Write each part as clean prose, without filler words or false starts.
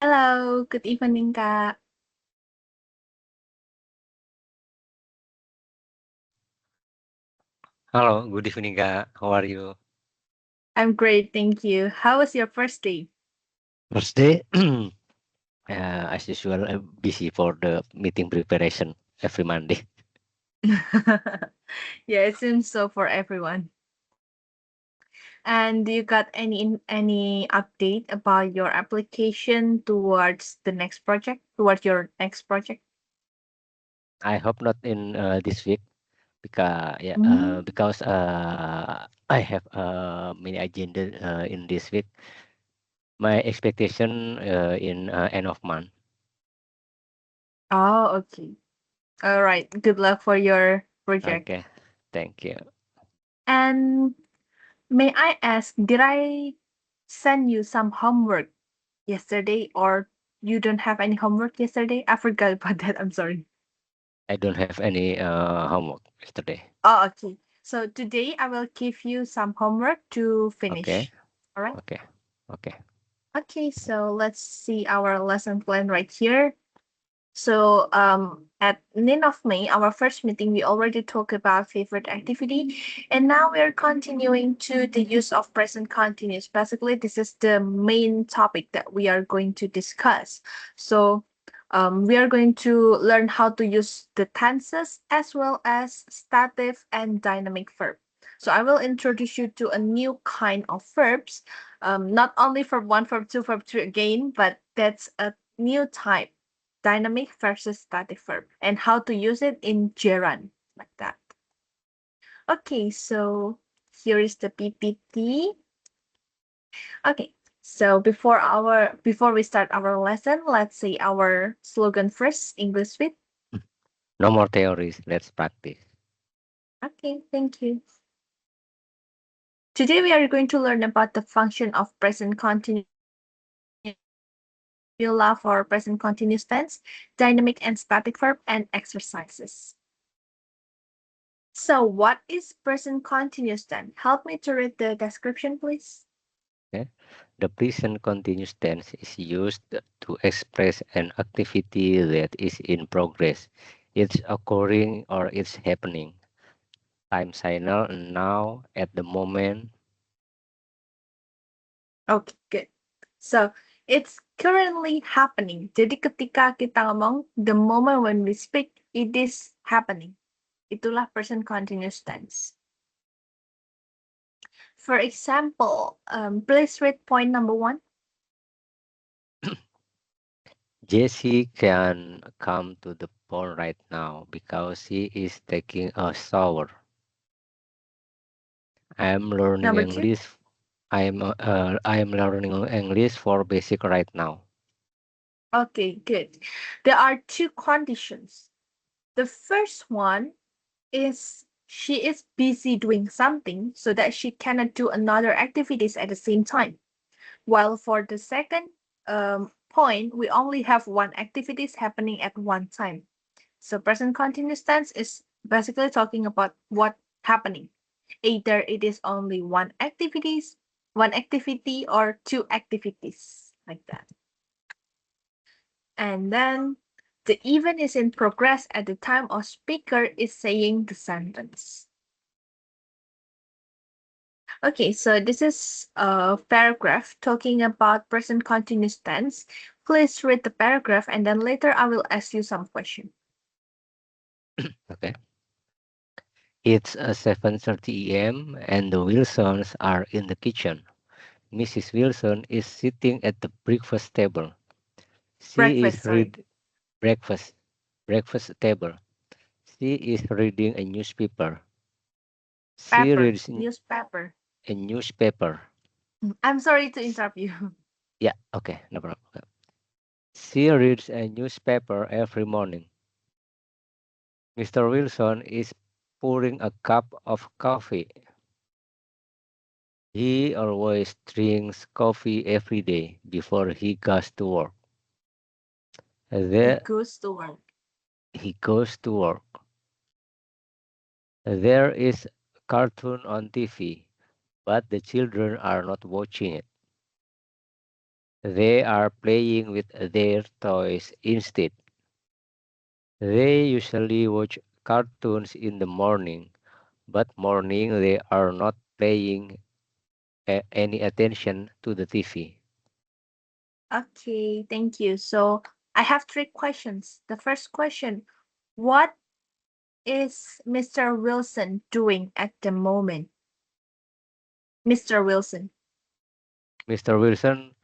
Hello, good evening, Kak. Hello, good evening, Kak. How are you? I'm great, thank you. How was your first day? First day, as usual, I'm busy for the meeting preparation every Monday. Yeah, it seems so for everyone. And do you got any update about your application towards your next project? I hope not in this week Mm. because I have many agenda in this week. My expectation in end of month. Oh, okay. All right. Good luck for your project. Okay, thank you. And may I ask, did I send you some homework yesterday, or you don't have any homework yesterday? I forgot about that. I'm sorry. I don't have any homework yesterday. Oh, okay. So today I will give you some homework to Okay, finish. All right. okay, okay. Okay, so let's see our lesson plan right here. So at end of May, our first meeting, we already talked about favorite activity, and now we are continuing to the use of present continuous. Basically, this is the main topic that we are going to discuss. So we are going to learn how to use the tenses as well as stative and dynamic verb. So I will introduce you to a new kind of verbs, not only verb one, verb two, verb three again, but that's a new type, dynamic versus static verb, and how to use it in gerund, like that. Okay, so here is the PPT. Okay, so before we start our lesson, let's say our slogan first, English with. No more theories. Let's practice. Okay, thank you. Today we are going to learn about the function of present continuous formula for present continuous tense, dynamic and static verb, and exercises. So, what is present continuous tense? Help me to read the description, please. Okay. The present continuous tense is used to express an activity that is in progress. It's occurring or it's happening. Time signal now at the moment. Okay, good. So, it's currently happening. Jadi ketika kita ngomong, the moment when we speak, it is happening. Itulah present continuous tense. For example, please read point number 1. Jessie can come to the phone right now because she is taking a shower. I'm learning Number 2. English. I'm learning English for basic right now. Okay, good. There are two conditions. The first one is she is busy doing something so that she cannot do another activities at the same time. While for the second point, we only have one activities happening at one time. So present continuous tense is basically talking about what happening. Either it is only one activity or two activities like that. And then the event is in progress at the time of speaker is saying the sentence. Okay, so this is a paragraph talking about present continuous tense. Please read the paragraph and then later I will ask you some question. Okay. It's 7:30 a.m. and the Wilsons are in the kitchen. Mrs. Wilson is sitting at the breakfast table. She Breakfast, is sorry. read breakfast breakfast table. She is reading a newspaper. She Pepper, reads newspaper. a newspaper. I'm sorry to interrupt you. Yeah, okay, no problem. She reads a newspaper every morning. Mr. Wilson is pouring a cup of coffee. He always drinks coffee every day before he goes to work. He There goes to work. he goes to work. There is a cartoon on TV, but the children are not watching it. They are playing with their toys instead. They usually watch cartoons in the morning, but morning they are not paying any attention to the TV. Okay, thank you. So I have three questions. The first question, what is Mr. Wilson doing at the moment? Mr. Wilson. Mr. Wilson,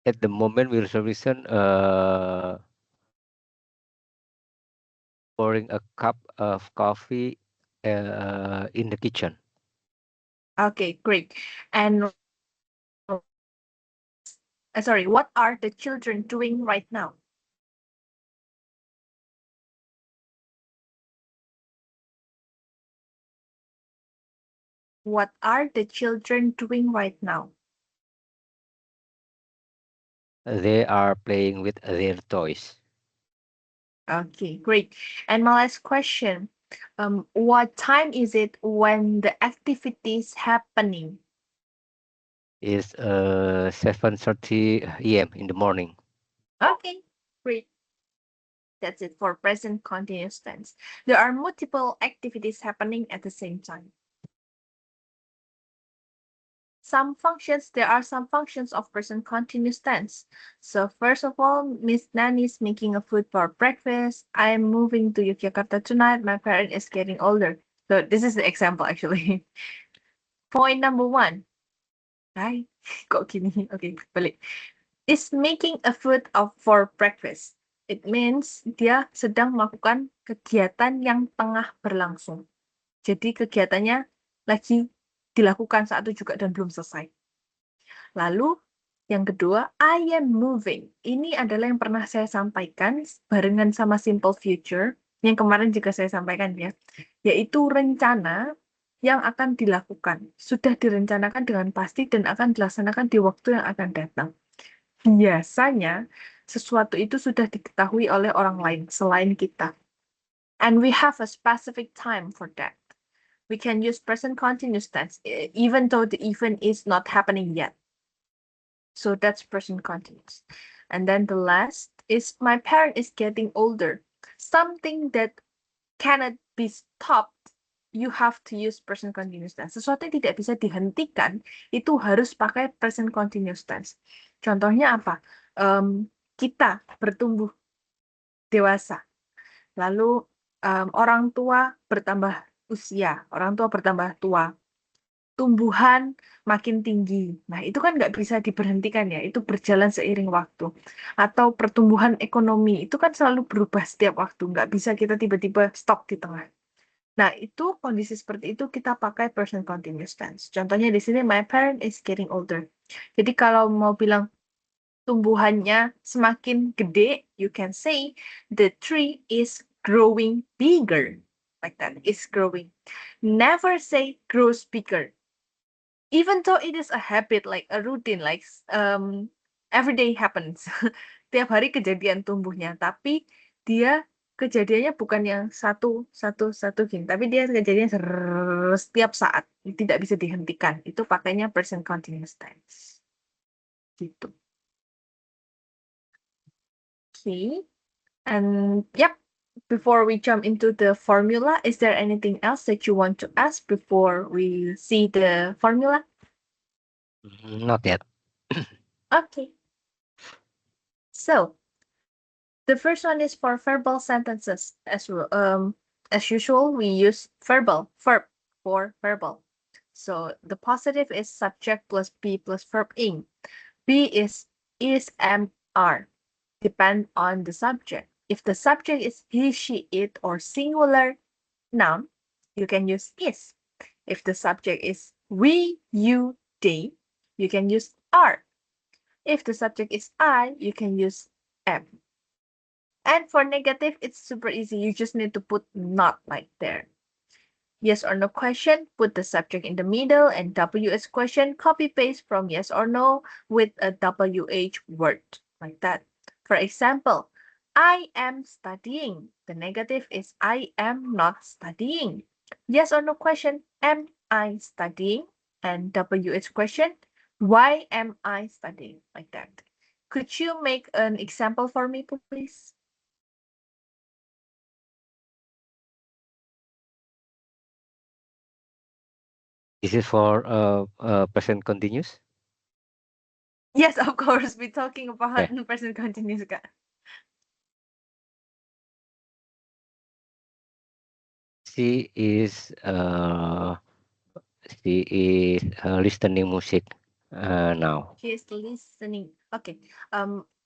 at the moment, Mr. Wilson pouring a cup of coffee in the kitchen. Okay, great. And sorry, what are the children doing right now? What are the children doing right now? They are playing with their toys. Okay, great. And my last question, what time is it when the activity is happening? It's 7:30 a.m. in the morning. Okay, great. That's it for present continuous tense. There are multiple activities happening at the same time. There are some functions of present continuous tense. So first of all, Miss Nani is making a food for breakfast. I am moving to Yogyakarta tonight. My parent is getting older. So this is the example actually. Point number one. Ay, kok gini? Okay, balik. Is making a food for breakfast. It means dia sedang melakukan kegiatan yang tengah berlangsung. Jadi kegiatannya lagi dilakukan saat itu juga dan belum selesai. Lalu yang kedua, I am moving. Ini adalah yang pernah saya sampaikan barengan sama simple future yang kemarin juga saya sampaikan ya, yaitu rencana yang akan dilakukan. Sudah direncanakan dengan pasti dan akan dilaksanakan di waktu yang akan datang. Biasanya sesuatu itu sudah diketahui oleh orang lain selain kita. And we have a specific time for that. We can use present continuous tense even though the event is not happening yet. So that's present continuous. And then the last is my parent is getting older. Something that cannot be stopped, you have to use present continuous tense. Sesuatu yang tidak bisa dihentikan, itu harus pakai present continuous tense. Contohnya apa? Kita bertumbuh dewasa. Lalu orang tua bertambah usia, orang tua bertambah tua. Tumbuhan makin tinggi. Nah, itu kan nggak bisa diberhentikan ya, itu berjalan seiring waktu. Atau pertumbuhan ekonomi, itu kan selalu berubah setiap waktu, nggak bisa kita tiba-tiba stop di tengah. Nah, itu kondisi seperti itu kita pakai present continuous tense. Contohnya di sini, my parent is getting older. Jadi kalau mau bilang tumbuhannya semakin gede, you can say the tree is growing bigger. Like that, is growing. Never say grows bigger. Even though it is a habit, like a routine, like everyday happens. Tiap hari kejadian tumbuhnya, tapi dia kejadiannya bukan yang satu gini, tapi dia kejadiannya setiap saat, tidak bisa dihentikan. Itu pakainya present continuous tense. Gitu. Okay. And yep, before we jump into the formula, is there anything else that you want to ask before we see the formula? Not yet. Okay. So, the first one is for verbal sentences. As usual, we use verb for verbal. So the positive is subject plus be plus verb ing. Be is am, are. Depend on the subject. If the subject is he, she, it, or singular noun, you can use is. If the subject is we, you, they, you can use are. If the subject is I, you can use am. And for negative, it's super easy. You just need to put not like there. Yes or no question, put the subject in the middle, and WH question, copy paste from yes or no with a WH word, like that. For example, I am studying. The negative is I am not studying. Yes or no question, am I studying? And WH question, Why am I studying? Like that. Could you make an example for me, please? Is it for present continuous? Yes, of course. We're talking about Okay. present continuous, Kak. She is listening music now. She is listening. Okay.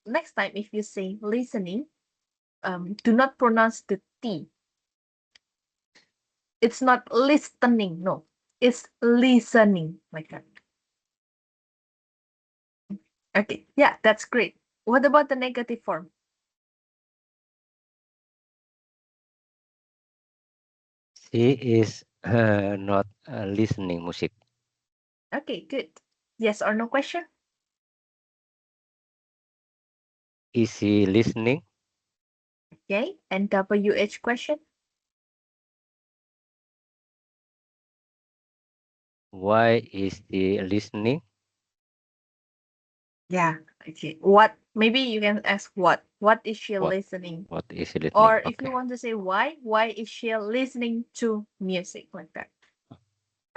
Next time if you say listening, do not pronounce the T. It's not listening, no. It's listening like that. Okay, yeah, that's great. What about the negative form? She is not listening music. Okay, good. Yes or no question? Is she listening? Okay, and WH question? Why is she listening? Yeah, okay. What? Maybe you can ask what? What is she What? listening? What is she listening? Or if you Okay. want to say why is she listening to music like that?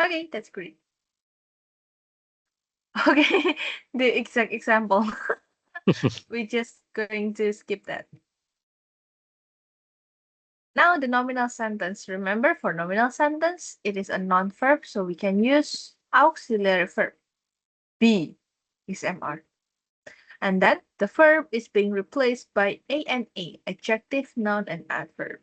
Okay, that's great. Okay, the exact example. We're just going to skip that. Now the nominal sentence. Remember, for nominal sentence, it is a non-verb, so we can use auxiliary verb. Be is MR. And then the verb is being replaced by ANA, adjective, noun, and adverb.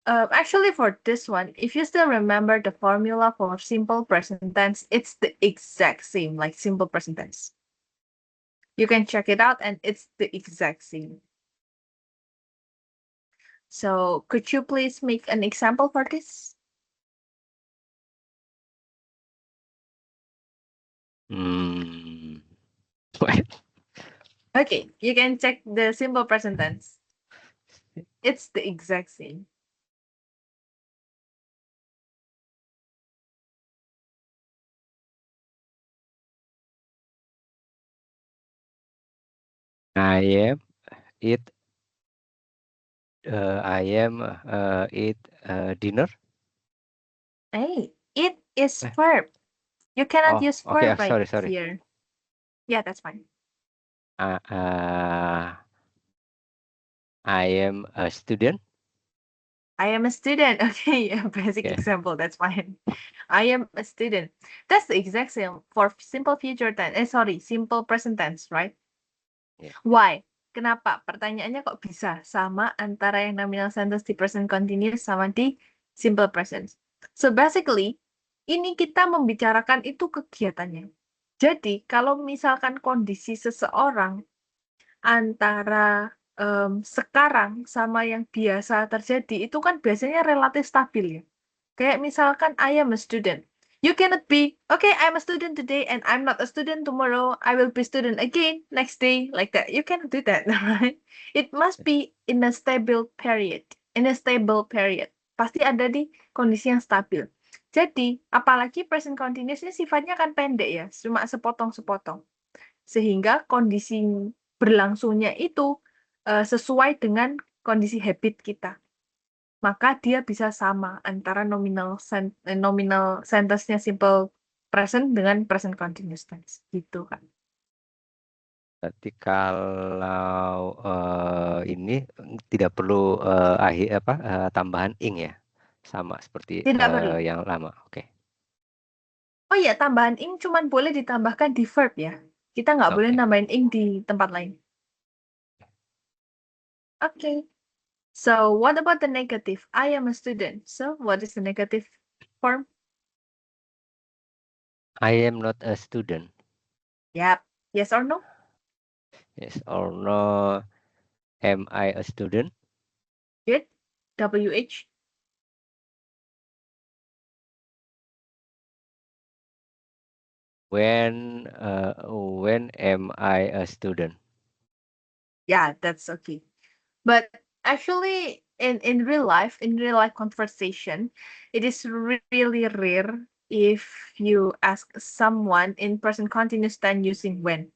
Actually, for this one, if you still remember the formula for simple present tense, it's the exact same like simple present tense. You can check it out and it's the exact same. So could you please make an example for this? Hmm. Wait. Okay, you can check the simple present tense. It's the exact same. I am eat. I am eat dinner. Hey, it is Eh, verb. You cannot Oh, use okay. verb right Sorry, sorry. here. Yeah, that's fine. Uh, uh, I am a student. I am a student. Okay, a basic Okay. example. That's fine. I am a student. That's the exact same for simple future tense. Sorry, simple present tense, right? Yeah. Why? Kenapa? Pertanyaannya kok bisa sama antara yang nominal sentence di present continuous sama di simple present. So basically, ini kita membicarakan itu kegiatannya. Jadi, kalau misalkan kondisi seseorang antara sekarang sama yang biasa terjadi, itu kan biasanya relatif stabil ya. Kayak misalkan I am a student. You cannot be, okay, I'm a student today and I'm not a student tomorrow. I will be student again next day, like that. You cannot do that, right? It must be in a stable period. In a stable period. Pasti ada di kondisi yang stabil. Jadi, apalagi present continuous ini sifatnya kan pendek ya, cuma sepotong-sepotong. Sehingga kondisi berlangsungnya itu sesuai dengan kondisi habit kita. Maka dia bisa sama antara nominal sentence-nya simple present dengan present continuous tense gitu kan. Berarti kalau ini tidak perlu tambahan ing ya, sama seperti Tidak perlu. yang lama. Oke. Oh iya, tambahan ing cuman boleh ditambahkan di verb ya. Kita nggak boleh Oke. nambahin ing di tempat lain. Okay. So what about the negative? I am a student. So what is the negative form? I am not a student. Yep. Yes or no? Yes or no? Am I a student? Good. WH. When am I a student? Yeah, that's okay. But actually, in real life conversation, it is really rare if you ask someone in present continuous tense using when.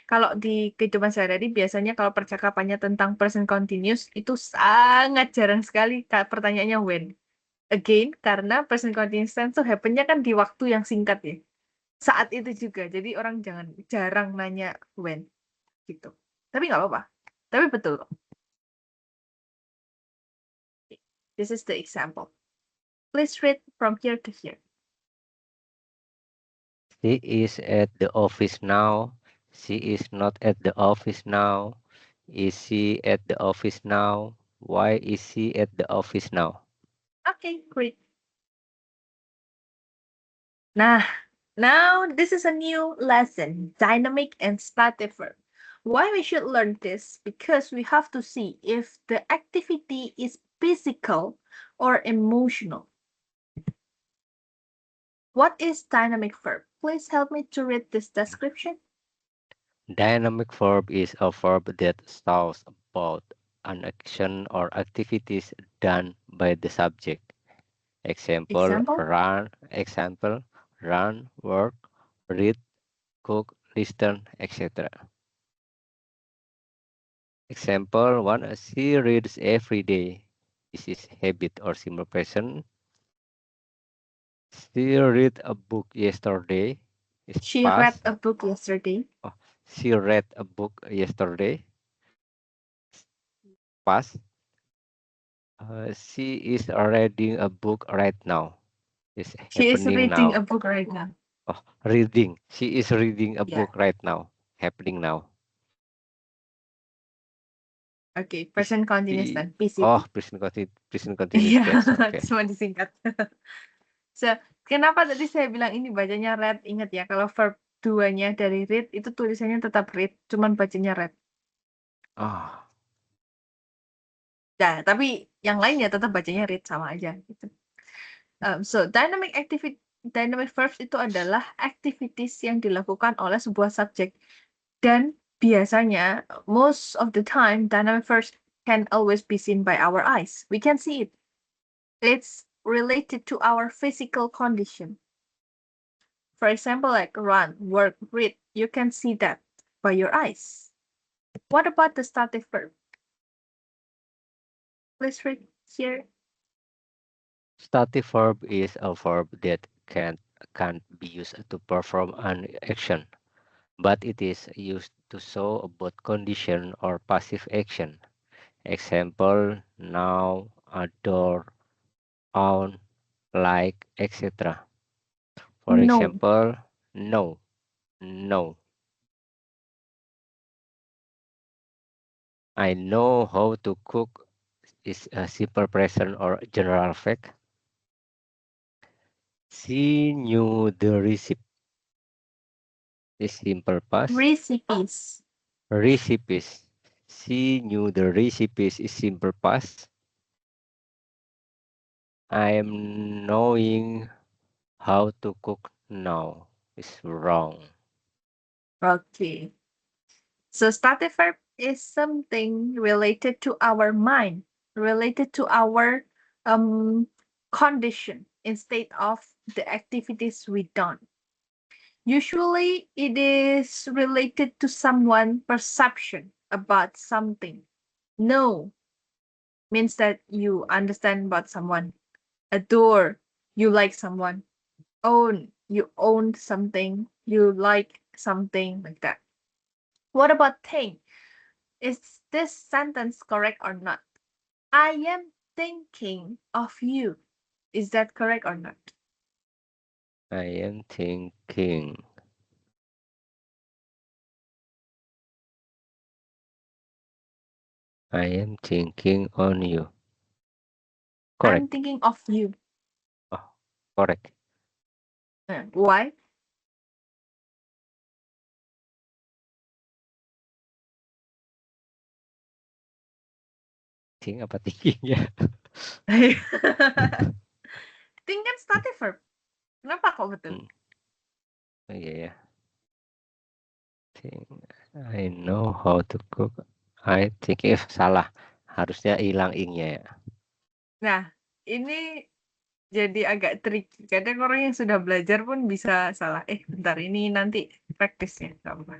Kalau di kehidupan sehari-hari biasanya kalau percakapannya tentang present continuous itu sangat jarang sekali pertanyaannya when. Again, karena present continuous tense tuh happen-nya kan di waktu yang singkat ya. Saat itu juga. Jadi orang jarang nanya when gitu. Tapi nggak apa-apa. Tapi betul. This is the example. Please read from here to here. She is at the office now. She is not at the office now. Is she at the office now? Why is she at the office now? Okay, great. Now this is a new lesson, dynamic and static verb. Why we should learn this? Because we have to see if the activity is physical or emotional. What is dynamic verb? Please help me to read this description. Dynamic verb is a verb that talks about an action or activities done by the subject. Example, run, work, read, cook, listen, etc. Example 1, she reads every day. This is habit or simple present. She read a book yesterday. Is She past. read a book yesterday. Oh, she read a book yesterday. Past. She is reading a book right now. It's She is happening reading now. a book right now. Oh, reading. She is reading a Yeah. book right now. Happening now. Okay, present continuous then. PCP. Oh, present continuous Iya, tense. Okay. cuma disingkat. So, kenapa tadi saya bilang ini bacanya read? Ingat ya, kalau verb 2-nya dari read itu tulisannya tetap read, cuman bacanya read. Oh, Nah, tapi yang lainnya tetap bacanya read sama aja gitu. So, dynamic verbs itu adalah activities yang dilakukan oleh sebuah subjek. Dan biasanya, most of the time, dynamic verbs can always be seen by our eyes. We can see it. It's related to our physical condition. For example, like run, work, read, you can see that by your eyes. What about the stative verb? Please read here. stative verb is a verb that can't be used to perform an action, but it is used to show about condition or passive action. Example, now, adore, on, like, etc. For No. example, no, no. I know how to cook is a simple present or general fact. She knew the recipe is simple past. Recipes. Recipes. She knew the recipes is simple past. I am knowing how to cook now is wrong. Okay. So stative verb is something related to our mind, related to our condition instead of the activities we done. Usually it is related to someone perception about something. Know means that you understand about someone. Adore, you like someone. Own, you own something, you like something like that. What about think? Is this sentence correct or not? I am thinking of you. Is that correct or not? I am thinking. I am thinking on you. Correct. I'm thinking of you. Oh, correct. Why? Think apa tingginya? Think kan stative verb. Kenapa kok betul? Oh iya ya. Think. I know how to cook. I think salah. Harusnya hilang ingnya ya. Nah, ini jadi agak tricky. Kadang orang yang sudah belajar pun bisa salah. Bentar, ini nanti practice ya. Nggak apa-apa.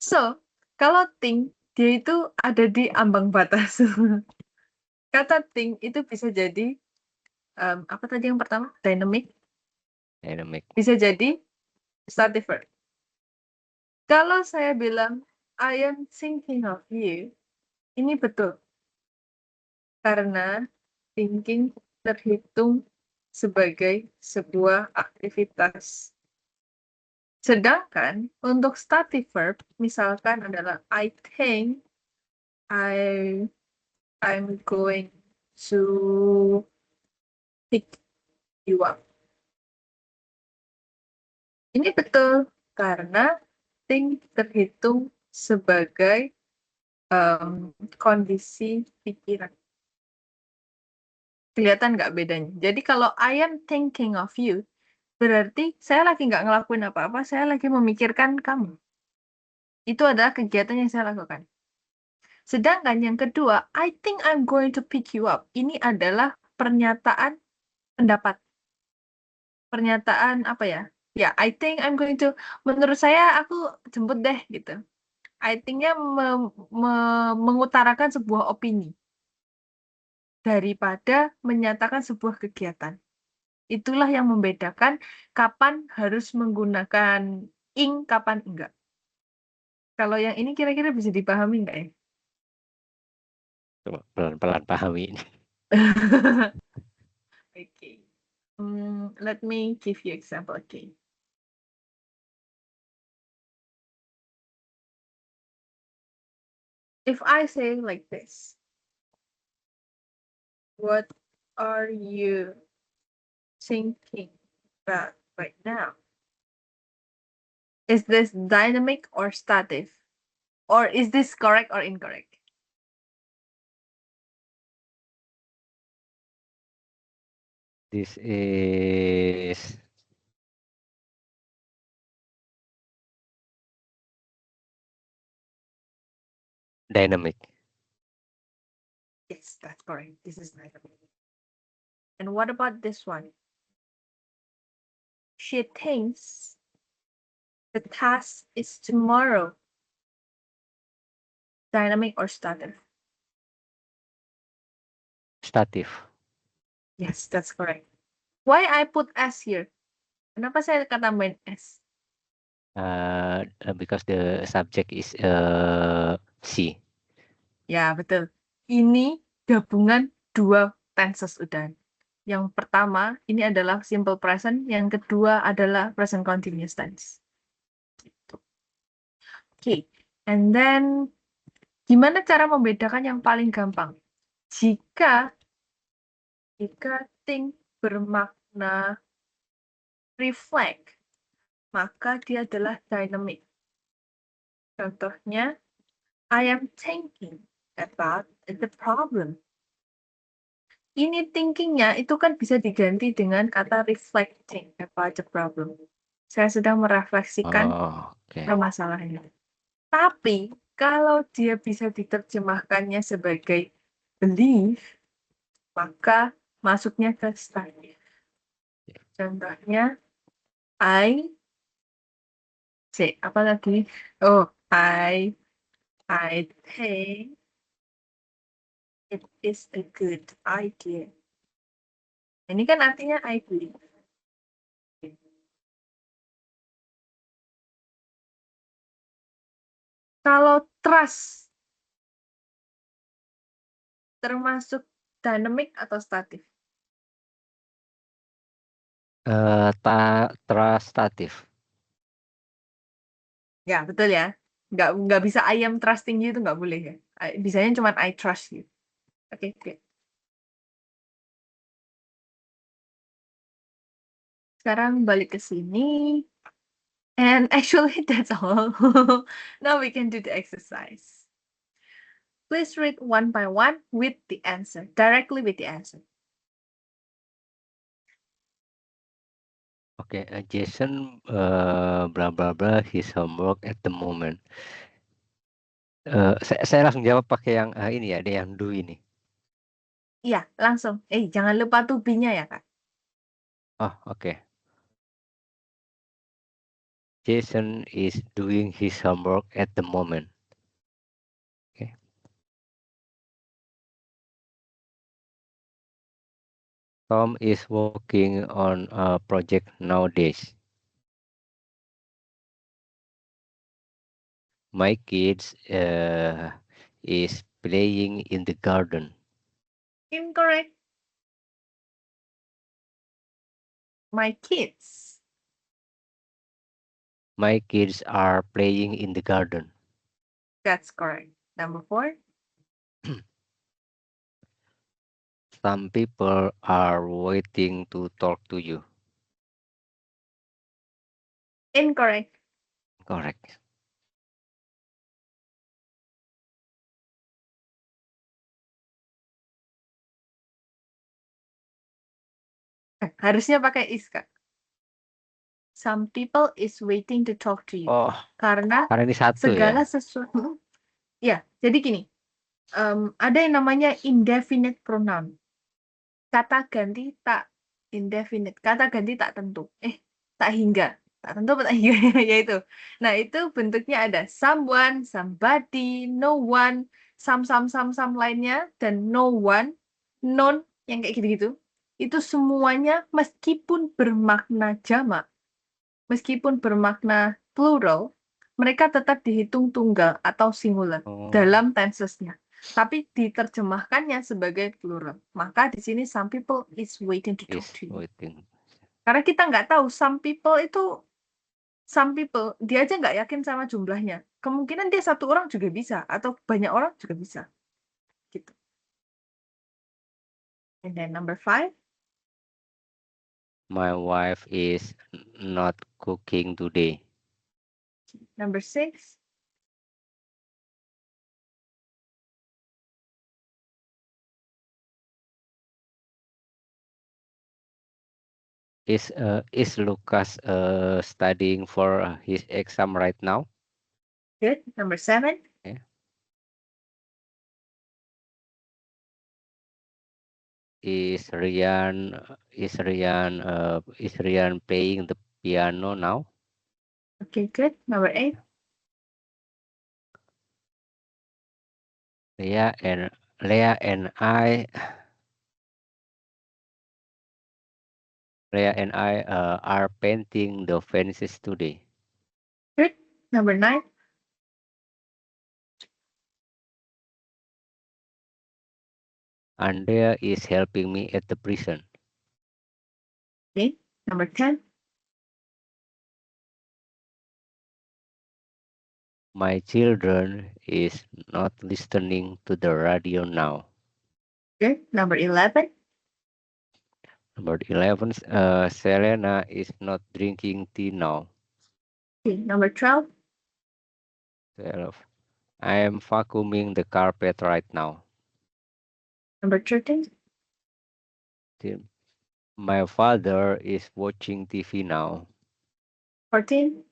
So, kalau think, dia itu ada di ambang batas. Kata think itu bisa jadi, apa tadi yang pertama? Dynamic. Dynamic. Bisa jadi static verb. Kalau saya bilang, I am thinking of you, ini betul. Karena thinking terhitung sebagai sebuah aktivitas. Sedangkan untuk static verb, misalkan adalah I think I'm going to pick you up. Ini betul karena think terhitung sebagai kondisi pikiran. Kelihatan nggak bedanya? Jadi kalau I am thinking of you, berarti saya lagi nggak ngelakuin apa-apa, saya lagi memikirkan kamu. Itu adalah kegiatan yang saya lakukan. Sedangkan yang kedua, I think I'm going to pick you up. Ini adalah pernyataan pendapat. Pernyataan apa ya? Ya, I think I'm going to, menurut saya aku jemput deh gitu. I think-nya mengutarakan sebuah opini daripada menyatakan sebuah kegiatan. Itulah yang membedakan kapan harus menggunakan ing, kapan enggak. Kalau yang ini kira-kira bisa dipahami enggak ya? Coba pelan-pelan pahami ini. Okay. Let me give you example again. If I say like this, what are you thinking about right now? Is this dynamic or static? Or is this correct or incorrect? This is dynamic. Yes, that's correct. This is dynamic. And what about this one? She thinks the task is tomorrow. Dynamic or static? Statif. Yes, that's correct. Why I put S here? Kenapa saya tambahin S? Because the subject is she. Ya, betul. Ini gabungan dua tenses udah. Yang pertama, ini adalah simple present. Yang kedua adalah present continuous tense. Oke. And then, gimana cara membedakan yang paling gampang? Jika think bermakna reflect, maka dia adalah dynamic. Contohnya, I am thinking about the problem. Ini thinking-nya itu kan bisa diganti dengan kata reflecting about the problem. Saya sedang merefleksikan permasalahannya. Tapi kalau dia bisa diterjemahkannya sebagai believe, maka masuknya ke statif. Contohnya, apa lagi? Oh, I think it is a good idea. Ini kan artinya I believe. Kalau trust termasuk dynamic atau statif? Trustatif. Ya, betul ya. Nggak bisa I am trusting you, itu nggak boleh ya. Bisanya cuma I trust you. Oke, oke. Sekarang balik ke sini. And actually that's all. Now we can do the exercise. Please read one by one with the answer, directly with the answer. Okay, Jason, blah blah blah, his homework at the moment. Saya langsung jawab pakai yang ini ya, ada yang do ini. Iya, langsung. Jangan lupa to be-nya ya, Kak. Oh, okay. Jason is doing his homework at the moment. Okay. Tom is working on a project nowadays. My kids is playing in the garden. Incorrect. My kids. My kids are playing in the garden. That's correct. Number 4. Some people are waiting to talk to you. Incorrect. Correct. Harusnya pakai is, Kak. Some people is waiting to talk to you. Oh, Karena karena ini satu segala ya. sesuatu. Ya, jadi gini. Ada yang namanya indefinite pronoun. Kata ganti tak indefinite. Kata ganti tak tentu. Tak hingga. Tak tentu apa tak hingga, yaitu. Nah, itu bentuknya ada someone, somebody, no one, some lainnya, dan no one, none, yang kayak gitu-gitu. Itu semuanya meskipun bermakna jamak, meskipun bermakna plural, mereka tetap dihitung tunggal atau singular dalam tensesnya. Tapi diterjemahkannya sebagai plural. Maka di sini some people is waiting to talk Is to you. waiting. Karena kita nggak tahu some people, dia aja nggak yakin sama jumlahnya. Kemungkinan dia satu orang juga bisa, atau banyak orang juga bisa. Gitu. And then number 5. My wife is not cooking today. Number 6. Is Lucas studying for his exam right now? Good. Number 7. Yeah. Is Rian playing the piano now? Okay, good. Number 8. Leah and I are painting the fences today. Good. Number 9. Andrea is helping me at the prison. Okay. Number 10. My children is not listening to the radio now. Good. Number 11. Number 11, Selena is not drinking tea now. Okay. Number 12. 12. I am vacuuming the carpet right now. Number 13. My father is watching TV now. 14.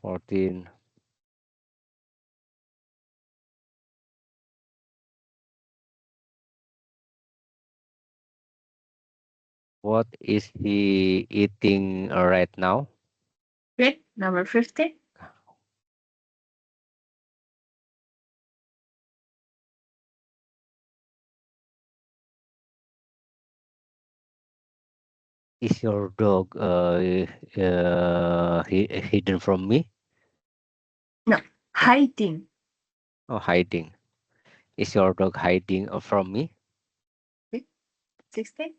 14. What is he eating right now? Good. Number 15. Is your dog hidden from me? No. Hiding. Oh, hiding. Is your dog hiding from me? 16.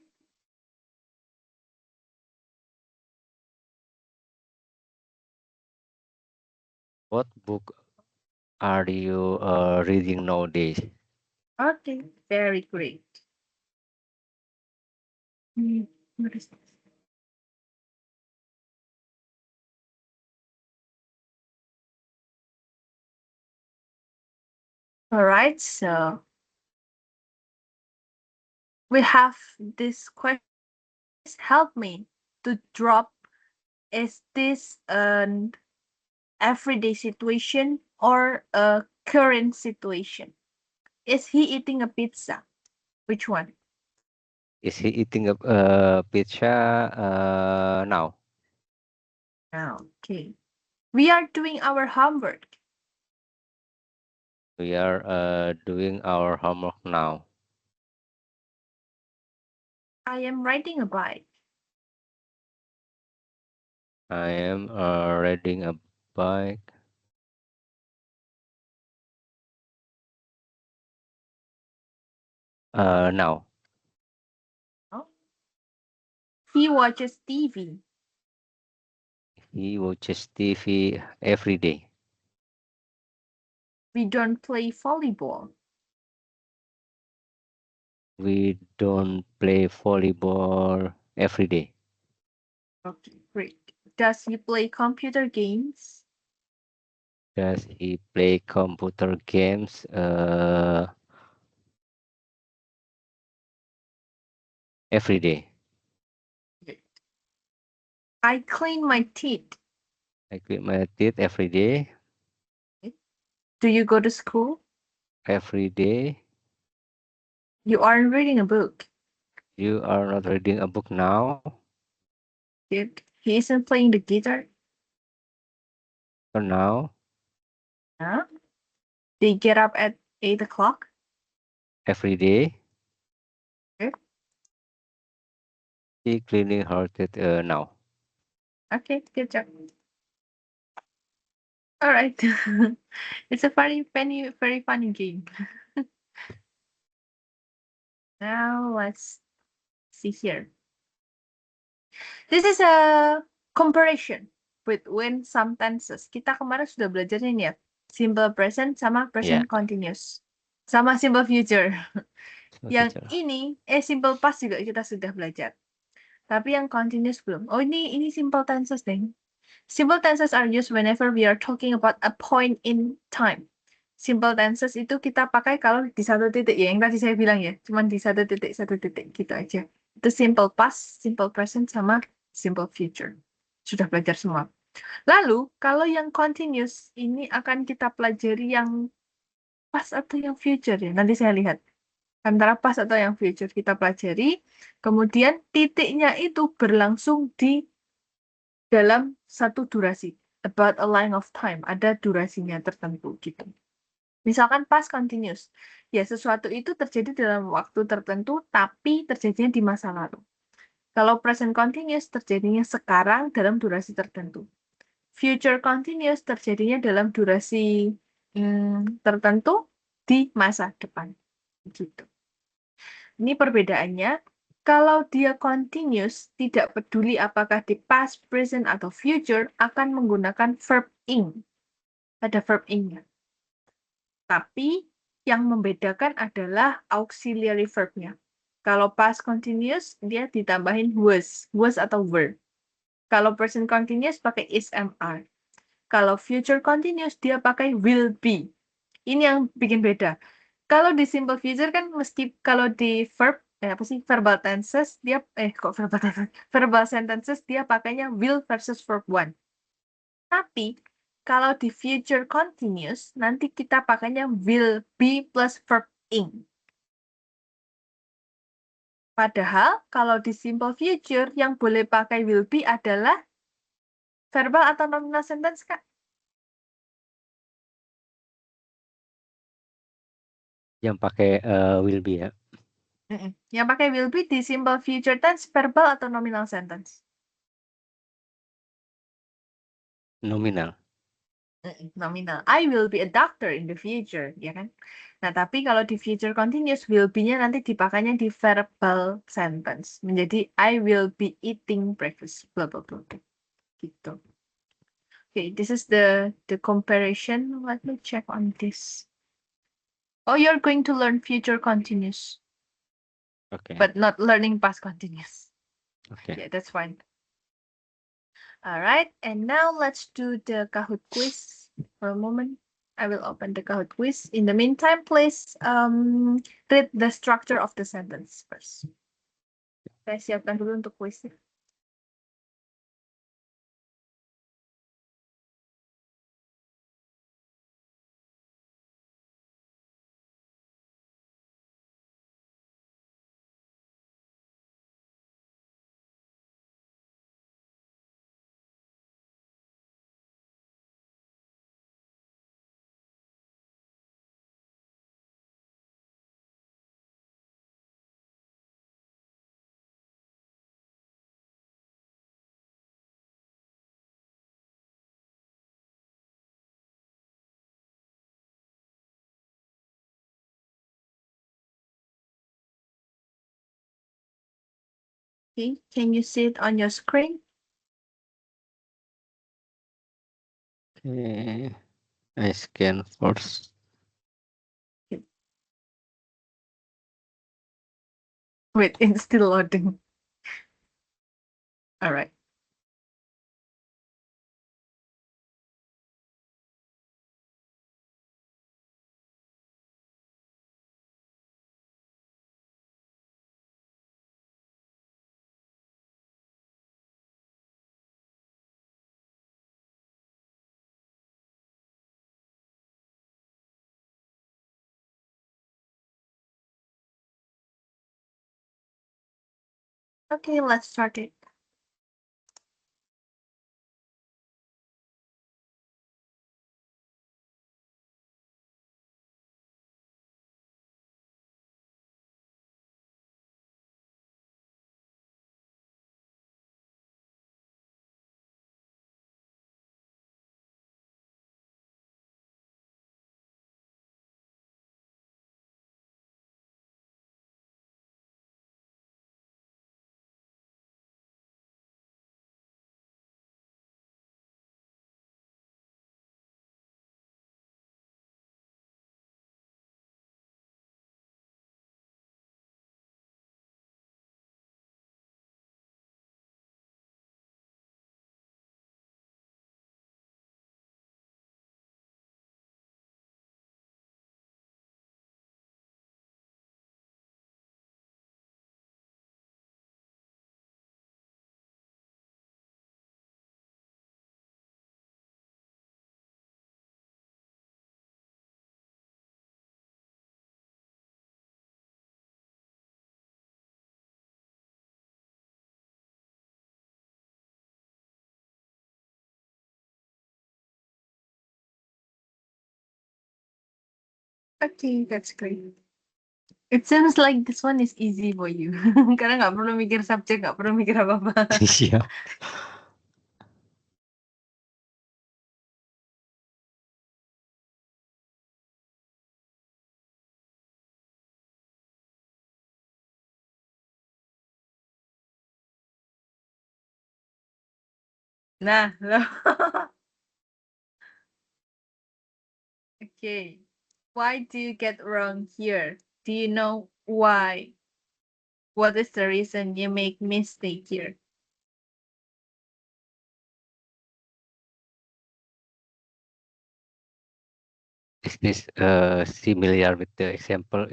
What book are you reading nowadays? Okay. Very great. What is this? All right. So we have this question. Help me to drop. Is this an everyday situation or a current situation? Is he eating a pizza? Which one? Is he eating a pizza now? Now, okay. We are doing our homework. We are doing our homework now. I am riding a bike. I am riding a bike now. Oh. He watches TV. He watches TV every day. We don't play volleyball. We don't play volleyball every day. Okay, great. Does he play computer games? Does he play computer games every day? Great. I clean my teeth. I clean my teeth every day. Do you go to school? Every day. You aren't reading a book. You are not reading a book now Good. He isn't playing the guitar. or now. Huh? They get up at 8 o'clock. Every day. Good. He cleaning her teeth now. Okay, good job. All right. It's a very funny game. Now let's see here. This is a comparison with when some tenses. Kita kemarin sudah belajar ini ya. Simple present sama Yeah. present continuous. Sama simple future. So Yang teacher. ini simple past juga kita sudah belajar. Tapi yang continuous belum. Oh, ini simple tenses deh. Simple tenses are used whenever we are talking about a point in time. Simple tenses itu kita pakai kalau di satu titik ya, yang tadi saya bilang ya, cuman di satu titik gitu aja. Itu simple past, simple present, sama simple future. Sudah belajar semua. Lalu, kalau yang continuous, ini akan kita pelajari yang past atau yang future ya. Nanti saya lihat. Antara past atau yang future kita pelajari. Kemudian titiknya itu berlangsung di dalam satu durasi. About a line of time. Ada durasinya tertentu gitu. Misalkan past continuous. Ya, sesuatu itu terjadi dalam waktu tertentu, tapi terjadinya di masa lalu. Kalau present continuous, terjadinya sekarang dalam durasi tertentu. Future continuous terjadinya dalam durasi tertentu di masa depan. Gitu. Ini perbedaannya. Kalau dia continuous, tidak peduli apakah di past, present, atau future, akan menggunakan verb ing. Ada verb ing-nya. Tapi yang membedakan adalah auxiliary verb-nya. Kalau past continuous, dia ditambahin was atau were. Kalau present continuous, pakai is, am, are. Kalau future continuous, dia pakai will be. Ini yang bikin beda. Kalau di simple future kan mesti, kalau di verb, verbal tenses, dia, verbal sentences, dia pakainya will versus verb one. Tapi, kalau di future continuous, nanti kita pakainya will be plus verb ing. Padahal, kalau di simple future, yang boleh pakai will be adalah verbal atau nominal sentence, Kak? Yang pakai will be ya. Yang pakai will be di simple future tense, verbal atau nominal sentence? Nominal. Nominal. I will be a doctor in the future, ya kan? Nah, tapi kalau di future continuous, will be-nya nanti dipakainya di verbal sentence. Menjadi, I will be eating breakfast, blah, blah, blah. Gitu. Okay, this is the comparison. Let me check on this. Oh, you're going to learn future continuous, Okay. but not learning past continuous. Okay. Yeah, that's fine. All right, and now let's do the Kahoot quiz for a moment. I will open the Kahoot quiz. In the meantime, please read the structure of the sentence first. Saya siapkan dulu untuk quiz. Okay, can you see it on your screen? Okay, I scan first. Wait, it's still loading. All right. Okay, let's start it. Okay, that's great. It seems like this one is easy for you. Karena nggak perlu mikir subjek, nggak perlu mikir apa-apa. Siap. Nah, loh. Okay. Why do you get wrong here? Do you know why? What is the reason you make mistake here? Is this similar with the example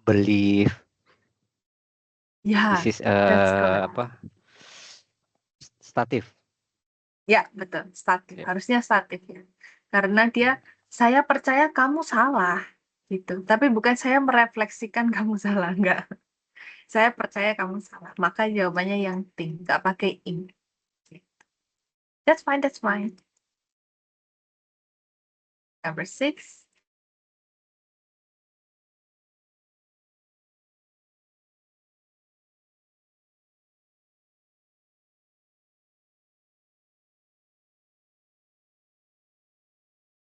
belief? Yeah, This is that's correct. apa? Statif. Ya, betul. Statif. Ya. Harusnya statif ya. Karena dia, saya percaya kamu salah. Gitu. Tapi bukan saya merefleksikan kamu salah. Enggak. Saya percaya kamu salah. Maka jawabannya yang ting. Nggak pakai ing. That's fine, that's fine. Number 6.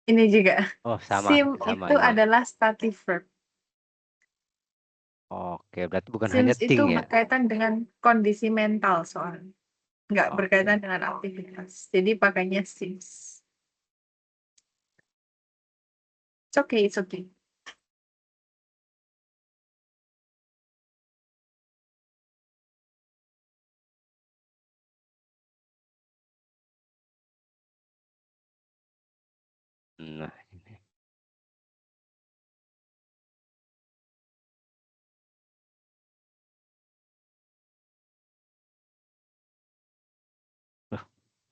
Ini juga. Oh, Sim sama itu ini. adalah stative verb. Oke, berarti bukan hanya Sims itu think ya. berkaitan dengan kondisi mental soalnya. Nggak Oke. berkaitan dengan aktivitas. Jadi pakainya Sims. It's okay, it's okay. Nah, ini.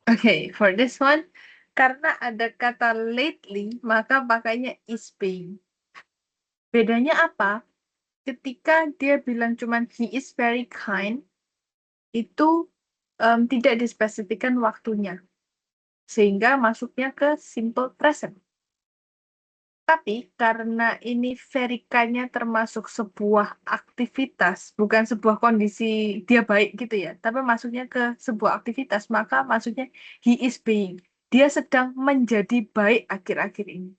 Okay, for this one, karena ada kata lately, maka pakainya is being. Bedanya apa? Ketika dia bilang cuman he is very kind, itu tidak dispesifikkan waktunya. Sehingga masuknya ke simple present. Tapi karena ini very kind-nya termasuk sebuah aktivitas, bukan sebuah kondisi dia baik gitu ya, tapi masuknya ke sebuah aktivitas, maka maksudnya he is being. Dia sedang menjadi baik akhir-akhir ini.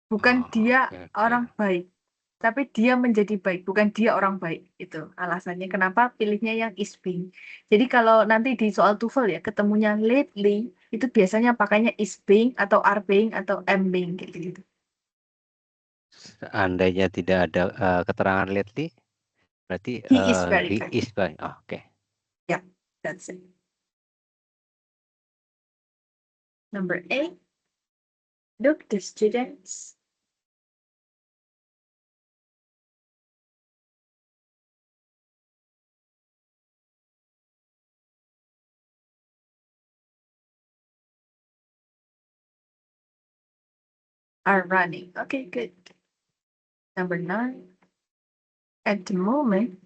Bukan Oh, dia oke, oke. orang baik. tapi dia menjadi baik, bukan dia orang baik. Itu alasannya kenapa pilihnya yang is being. Jadi kalau nanti di soal TOEFL ya, ketemunya lately, itu biasanya pakainya is being atau are being atau am being kayak gitu. Seandainya tidak ada keterangan lately, berarti He is very he kind. is baik. Oh, oke. Yeah, that's it. Number 8, look the students are running. Okay, good. Number 9, at the moment,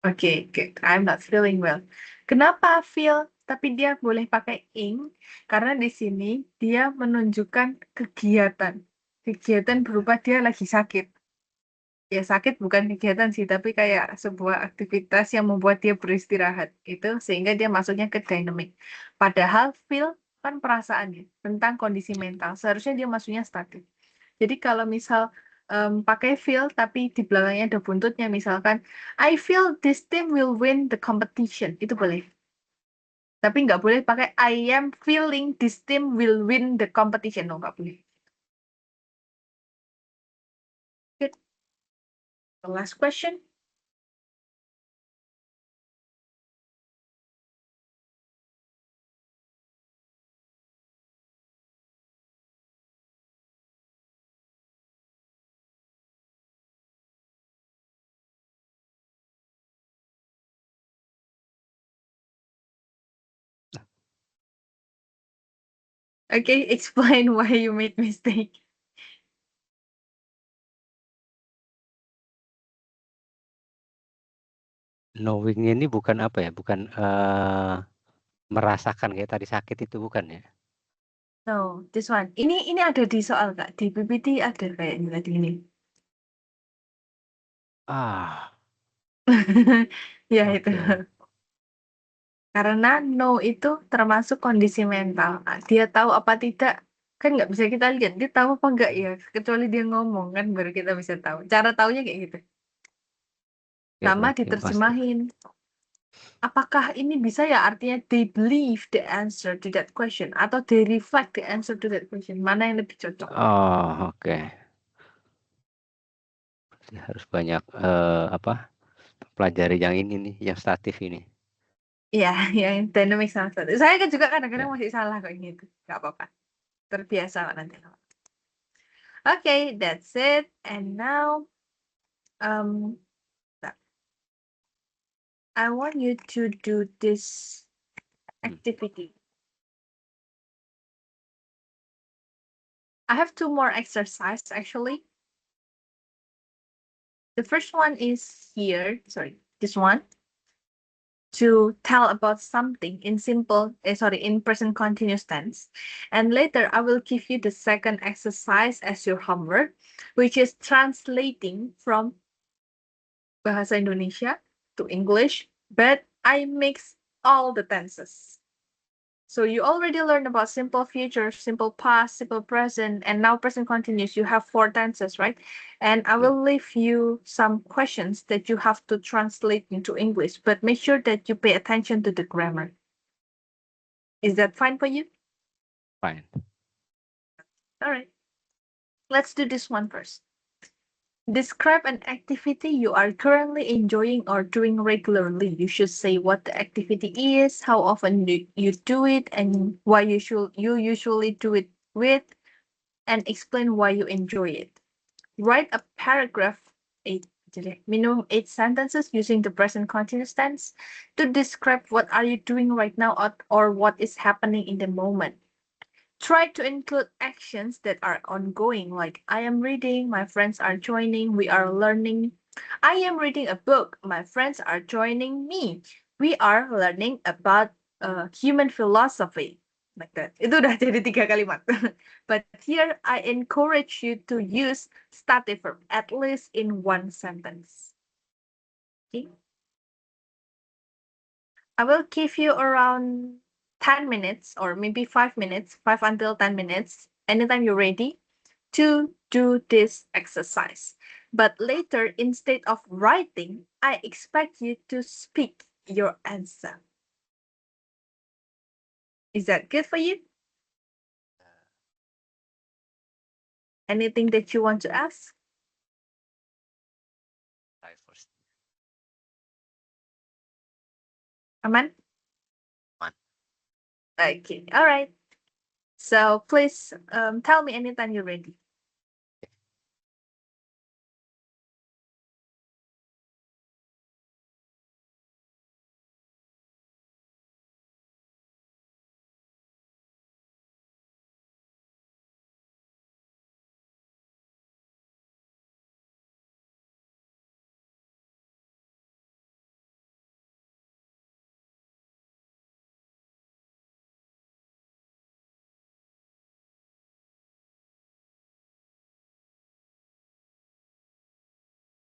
okay, good. I'm not feeling well. Kenapa feel? Tapi dia boleh pakai ing karena di sini dia menunjukkan kegiatan. Kegiatan berupa dia lagi sakit. Ya sakit bukan kegiatan sih, tapi kayak sebuah aktivitas yang membuat dia beristirahat. Itu sehingga dia masuknya ke dynamic. Padahal feel kan perasaannya tentang kondisi mental. Seharusnya dia masuknya static. Jadi kalau misal pakai feel tapi di belakangnya ada buntutnya, misalkan I feel this team will win the competition, itu boleh. Tapi nggak boleh pakai I am feeling this team will win the competition, no, nggak boleh. Good. The last question. Okay, explain why you made mistake. Knowing ini bukan apa ya? Bukan merasakan kayak tadi sakit itu bukan ya? No, this one. Ini ada di soal Kak. Di PPT ada kayaknya tadi ini. Ah, Ya itu. oke. Karena no itu termasuk kondisi mental. Nah, dia tahu apa tidak, kan nggak bisa kita lihat. Dia tahu apa enggak ya, kecuali dia ngomong kan baru kita bisa tahu. Cara taunya kayak gitu. Oke, Sama berarti pasti. diterjemahin. Apakah ini bisa ya artinya they believe the answer to that question atau they reflect the answer to that question? Mana yang lebih cocok? Oh, oke. Berarti harus banyak apa? Pelajari yang ini nih, yang statif ini. Iya, yang dynamic sama static. Saya kan juga kadang-kadang Ya. masih salah kayak gitu. Nggak apa-apa. Terbiasa kok nanti. Okay, that's it. And now, um, I want you to do this Hmm. activity. I have 2 more exercises actually. The first one is here, sorry, this one. To tell about something in in present continuous tense. And later I will give you the second exercise as your homework, which is translating from Bahasa Indonesia to English, but I mix all the tenses. So you already learned about simple future, simple past, simple present, and now present continuous. You have 4 tenses, right? And I will leave you some questions that you have to translate into English, but make sure that you pay attention to the grammar. Is that fine for you? Fine. All right. Let's do this one first. Describe an activity you are currently enjoying or doing regularly. You should say what the activity is, how often you do it, and why you usually do it with, and explain why you enjoy it. Write a paragraph, 8, minimum 8 sentences using the present continuous tense to describe what are you doing right now or what is happening in the moment. Try to include actions that are ongoing, like I am reading, my friends are joining, we are learning. I am reading a book, my friends are joining me. We are learning about human philosophy. Like that. Itu udah jadi 3 kalimat. But here I encourage you to use stative verb at least in one sentence. Okay? I will give you around 10 minutes or maybe 5 minutes, 5 until 10 minutes, anytime you're ready to do this exercise. But later, instead of writing, I expect you to speak your answer. Is that good for you? Anything that you want to ask? Try first. Aman? One. Okay, all right. So please tell me anytime you're ready.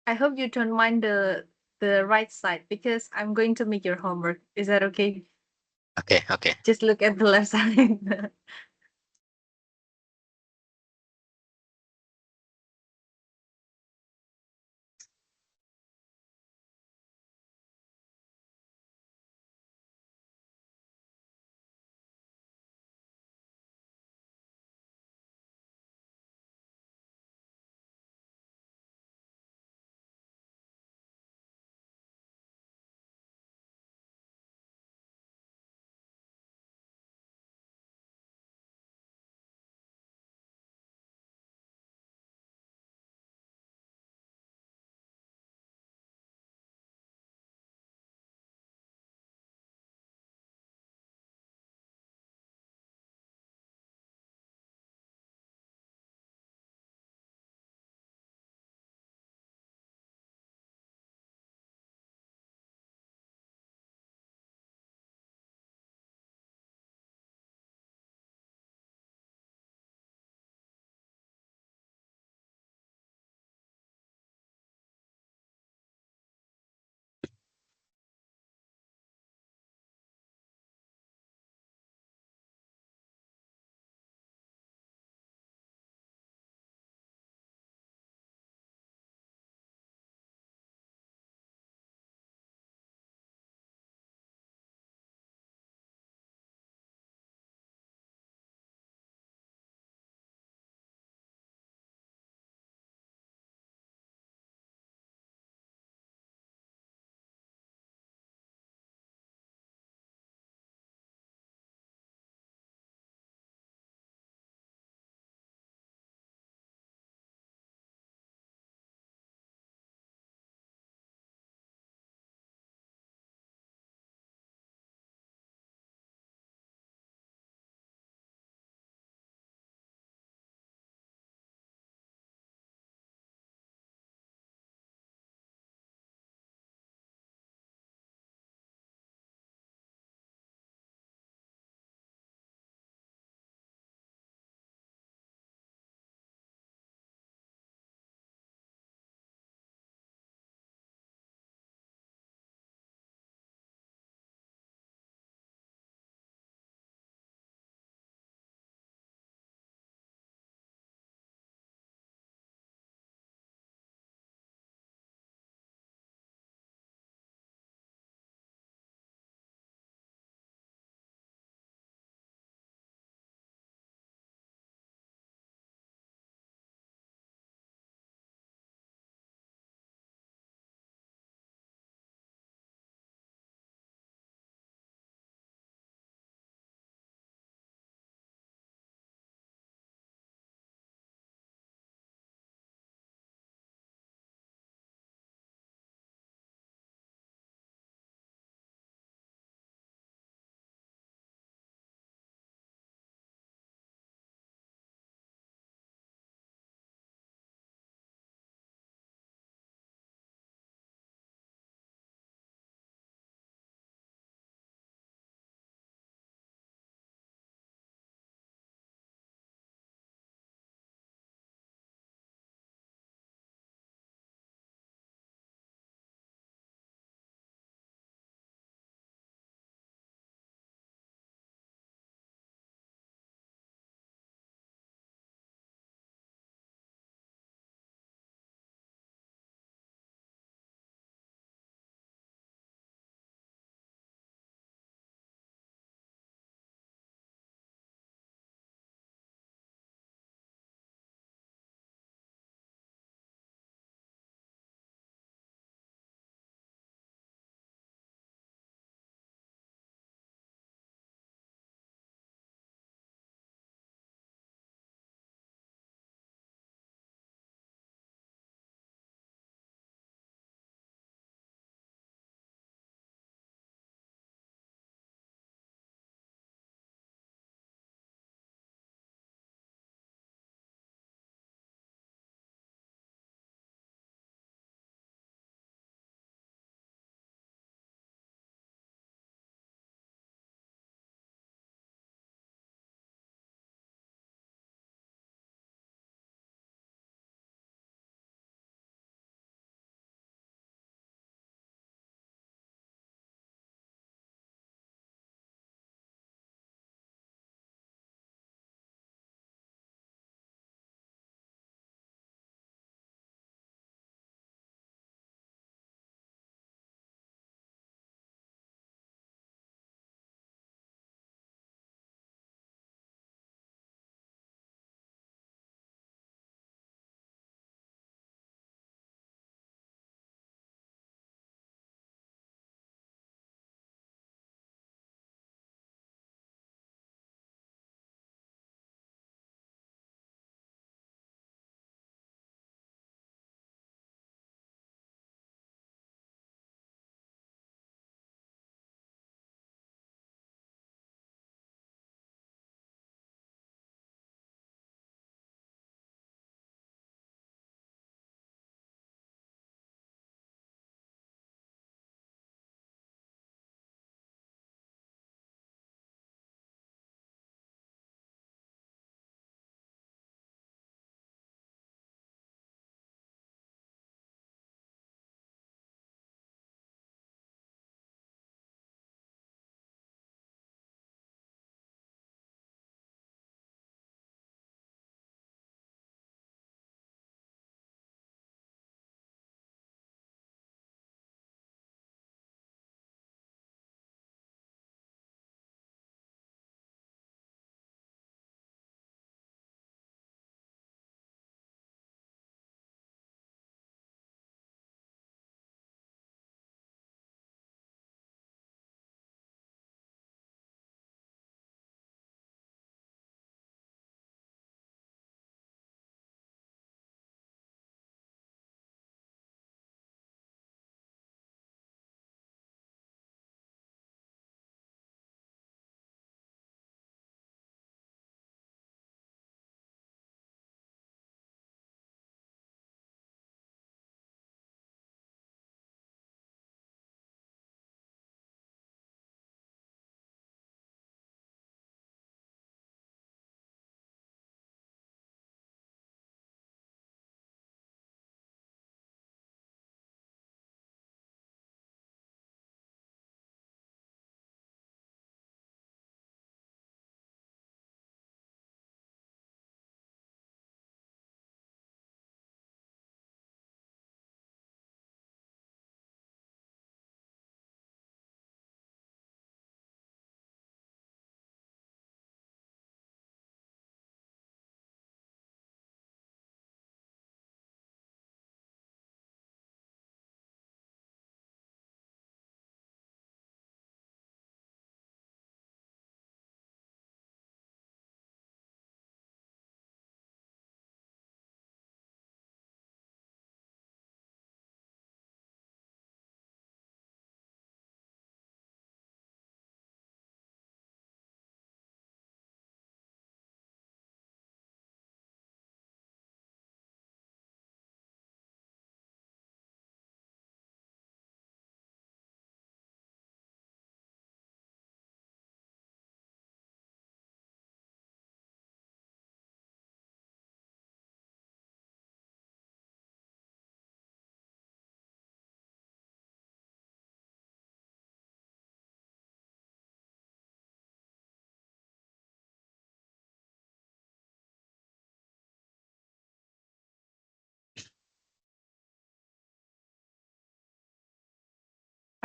I hope you don't mind the right side because I'm going to make your homework. Is that okay? Okay, okay. Just look at the left side.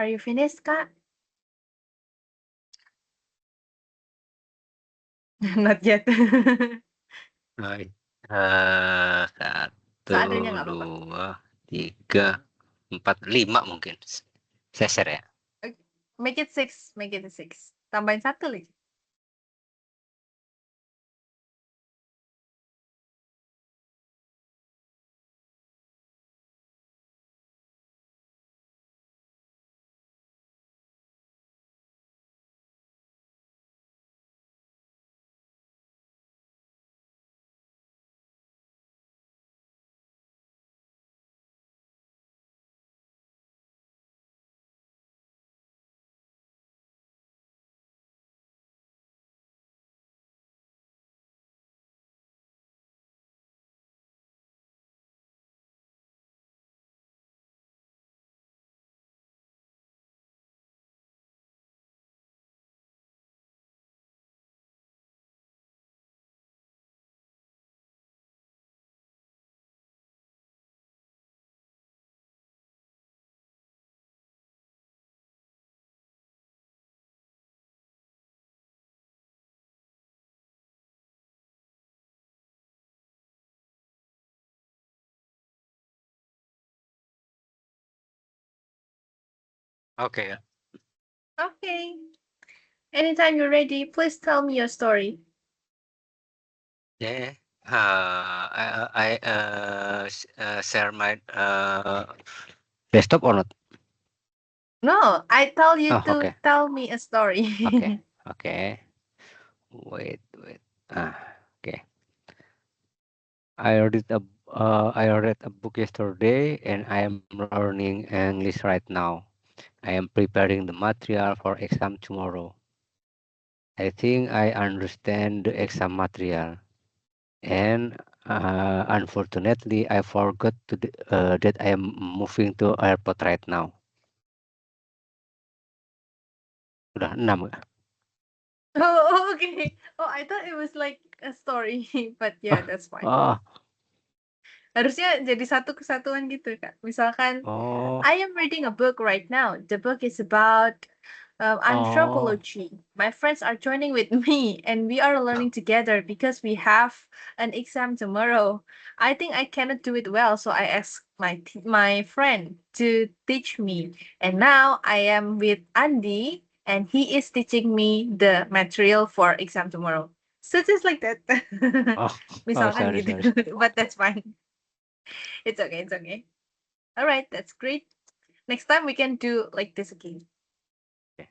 Are you finished, Kak? Not yet. Hai. Seadanya Satu, nggak apa-apa. 2, 3, 4, 5 mungkin. Saya share ya. Okay. Make it 6. Make it 6. Tambahin 1 lagi. Oke. Okay. Anytime you're ready, please tell me your story. Yeah. I share my desktop or not? No, I tell you Oh, to okay. tell me a story. Okay. Okay. Wait. Okay. I read a book yesterday and I am learning English right now. I am preparing the material for exam tomorrow. I think I understand the exam material. And unfortunately, I forgot that I am moving to airport right now. Udah 6 nggak? Oh, okay. Oh, I thought it was like a story, but yeah, that's fine. Oh, Harusnya jadi satu kesatuan gitu, Kak. Misalkan, oh, I am reading a book right now. The book is about anthropology. My friends are joining with me, and we are learning together because we have an exam tomorrow. I think I cannot do it well, so I asked my friend to teach me. And now I am with Andy, and he is teaching me the material for exam tomorrow. So just like that. oh, Misalkan sorry. gitu, but that's fine. It's okay, it's okay. All right, that's great. Next time we can do like this again. Okay.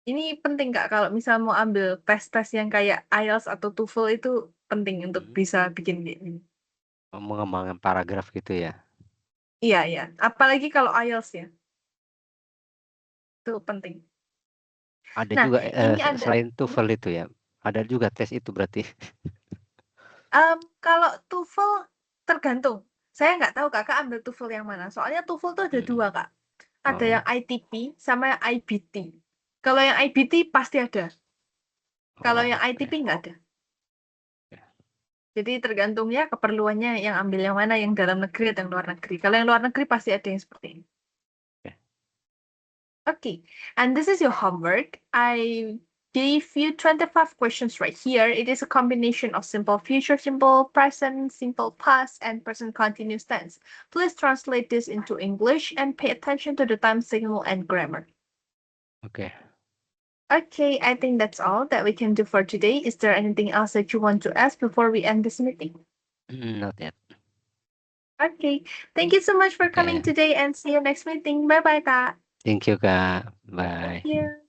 Ini penting Kak, kalau misal mau ambil tes-tes yang kayak IELTS atau TOEFL itu penting untuk bisa bikin kayak gini. Mengembangkan paragraf gitu ya. Iya, iya. Apalagi kalau IELTS ya. Itu penting. Ada Nah, juga ini ada selain TOEFL itu ya. Ada juga tes itu berarti. kalau TOEFL tergantung. Saya nggak tahu Kakak ambil TOEFL yang mana. Soalnya TOEFL tuh ada 2, Kak. Ada Oh, yang ITP sama yang IBT. Kalau yang IBT pasti ada. Kalau yang oke. ITP nggak ada. Jadi tergantung ya keperluannya yang ambil yang mana, yang dalam negeri atau yang luar negeri. Kalau yang luar negeri pasti ada yang seperti ini. Okay. Okay, and this is your homework. I gave you 25 questions right here. It is a combination of simple future, simple present, simple past, and present continuous tense. Please translate this into English and pay attention to the time signal and grammar. Okay. Okay, I think that's all that we can do for today. Is there anything else that you want to ask before we end this meeting? Not yet. Okay, thank you so much for coming Okay. today and see you next meeting. Bye bye, Kak. Thank you, Kak. Bye. Thank you.